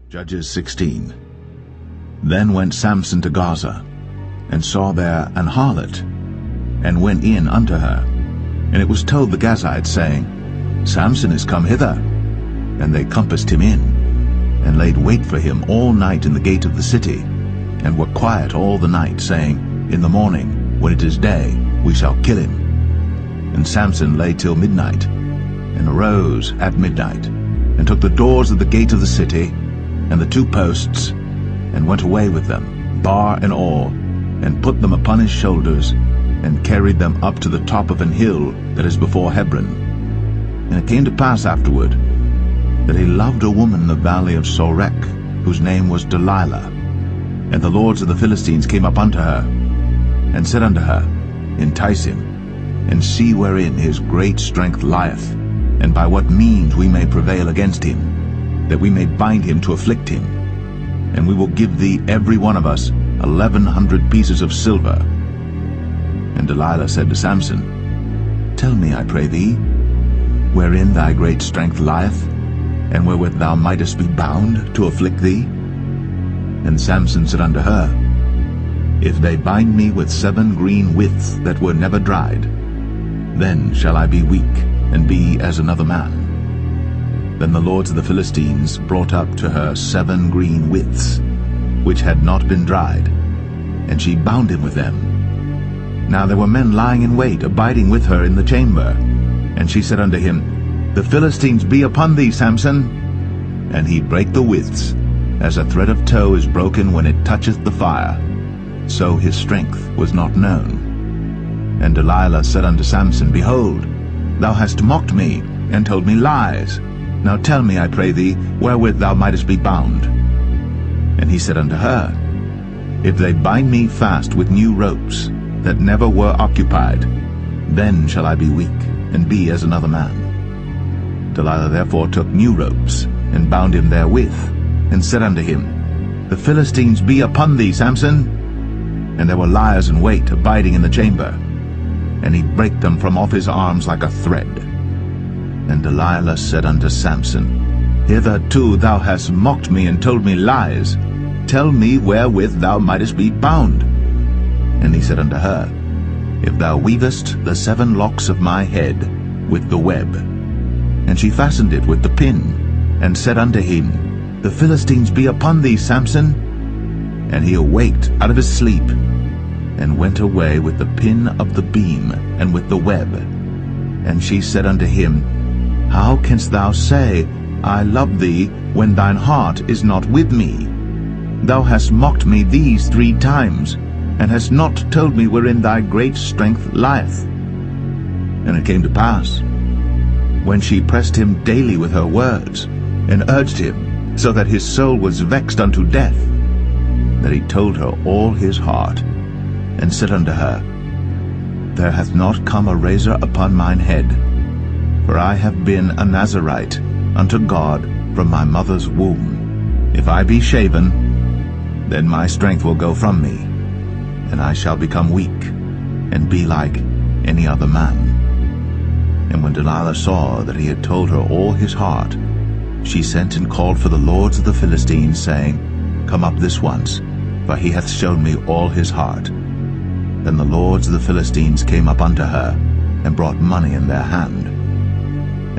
Judges 16. Then went Samson to Gaza, and saw there an harlot, and went in unto her. And it was told the Gazites, saying, Samson is come hither. And they compassed him in, and laid wait for him all night in the gate of the city, and were quiet all the night, saying, In the morning, when it is day, we shall kill him. And Samson lay till midnight, and arose at midnight, and took the doors of the gate of the city, and the 2 posts, and went away with them, bar and all, and put them upon his shoulders, and carried them up to the top of an hill that is before Hebron. And it came to pass afterward, that he loved a woman in the valley of Sorek, whose name was Delilah. And the lords of the Philistines came up unto her, and said unto her, Entice him, and see wherein his great strength lieth, and by what means we may prevail against him, that we may bind him to afflict him. And we will give thee every one of us 1,100 pieces of silver. And Delilah said to Samson, Tell me, I pray thee, wherein thy great strength lieth, and wherewith thou mightest be bound to afflict thee? And Samson said unto her, If they bind me with 7 green withs that were never dried, then shall I be weak, and be as another man. Then the lords of the Philistines brought up to her 7 green withs, which had not been dried, and she bound him with them. Now there were men lying in wait, abiding with her in the chamber. And she said unto him, The Philistines be upon thee, Samson. And he brake the withs, as a thread of tow is broken when it toucheth the fire. So his strength was not known. And Delilah said unto Samson, Behold, thou hast mocked me, and told me lies. Now tell me, I pray thee, wherewith thou mightest be bound. And he said unto her, If they bind me fast with new ropes, that never were occupied, then shall I be weak, and be as another man. Delilah therefore took new ropes, and bound him therewith, and said unto him, The Philistines be upon thee, Samson. And there were liers in wait, abiding in the chamber. And he brake them from off his arms like a thread. And Delilah said unto Samson, Hitherto thou hast mocked me, and told me lies. Tell me wherewith thou mightest be bound. And he said unto her, If thou weavest the 7 locks of my head with the web. And she fastened it with the pin, and said unto him, The Philistines be upon thee, Samson. And he awaked out of his sleep, and went away with the pin of the beam, and with the web. And she said unto him, How canst thou say, I love thee, when thine heart is not with me? Thou hast mocked me these 3 times, and hast not told me wherein thy great strength lieth. And it came to pass, when she pressed him daily with her words, and urged him, so that his soul was vexed unto death, that he told her all his heart, and said unto her, There hath not come a razor upon mine head, for I have been a Nazarite unto God from my mother's womb. If I be shaven, then my strength will go from me, and I shall become weak, and be like any other man. And when Delilah saw that he had told her all his heart, she sent and called for the lords of the Philistines, saying, Come up this once, for he hath shown me all his heart. Then the lords of the Philistines came up unto her, and brought money in their hand.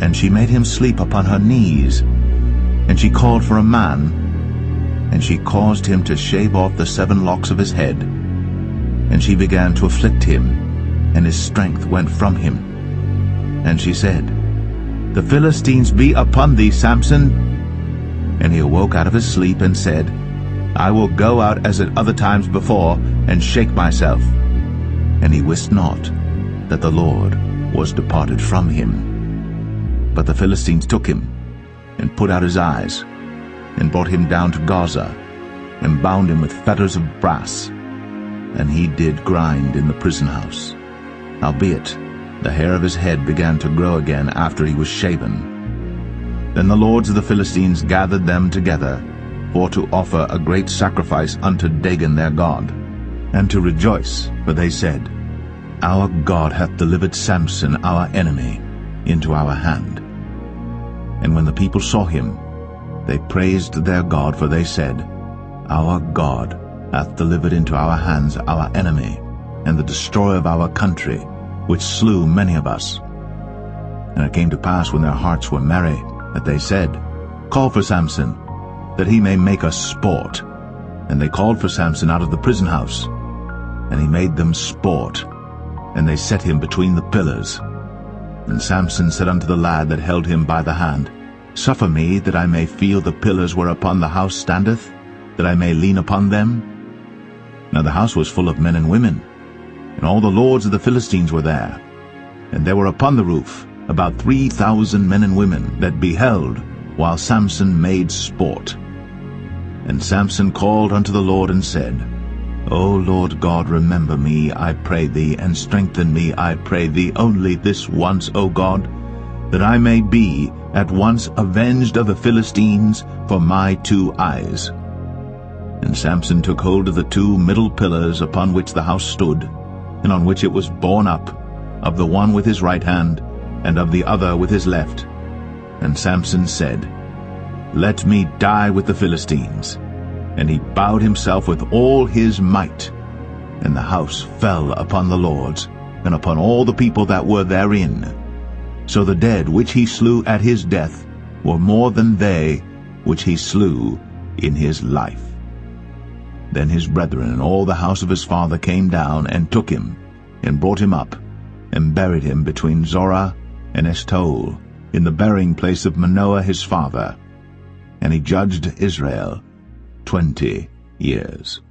And she made him sleep upon her knees. And she called for a man, and she caused him to shave off the 7 locks of his head. And she began to afflict him, and his strength went from him. And she said, The Philistines be upon thee, Samson. And he awoke out of his sleep, and said, I will go out as at other times before, and shake myself. And he wist not that the Lord was departed from him. But the Philistines took him, and put out his eyes, and brought him down to Gaza, and bound him with fetters of brass. And he did grind in the prison house. Howbeit, the hair of his head began to grow again after he was shaven. Then the lords of the Philistines gathered them together, for to offer a great sacrifice unto Dagon their god, and to rejoice, for they said, Our God hath delivered Samson our enemy into our hand. And when the people saw him, They praised their God, for they said, Our God hath delivered into our hands our enemy, and the destroyer of our country, which slew many of us. And it came to pass, when their hearts were merry, that they said, Call for Samson, that he may make us sport. And they called for Samson out of the prison house, and he made them sport, and they set him between the pillars. And Samson said unto the lad that held him by the hand, Suffer me that I may feel the pillars whereupon the house standeth, that I may lean upon them. Now the house was full of men and women, and all the lords of the Philistines were there. And there were upon the roof about 3,000 men and women that beheld while Samson made sport. And Samson called unto the Lord and said, O Lord God, remember me, I pray thee, and strengthen me, I pray thee, only this once, O God, that I may be at once avenged of the Philistines for my 2 eyes. And Samson took hold of the 2 middle pillars upon which the house stood, and on which it was borne up, of the one with his right hand, and of the other with his left. And Samson said, Let me die with the Philistines. And he bowed himself with all his might. And the house fell upon the lords, and upon all the people that were therein. So the dead which he slew at his death were more than they which he slew in his life. Then his brethren and all the house of his father came down, and took him, and brought him up, and buried him between Zorah and Eshtaol, in the burying place of Manoah his father. And he judged Israel 20 years.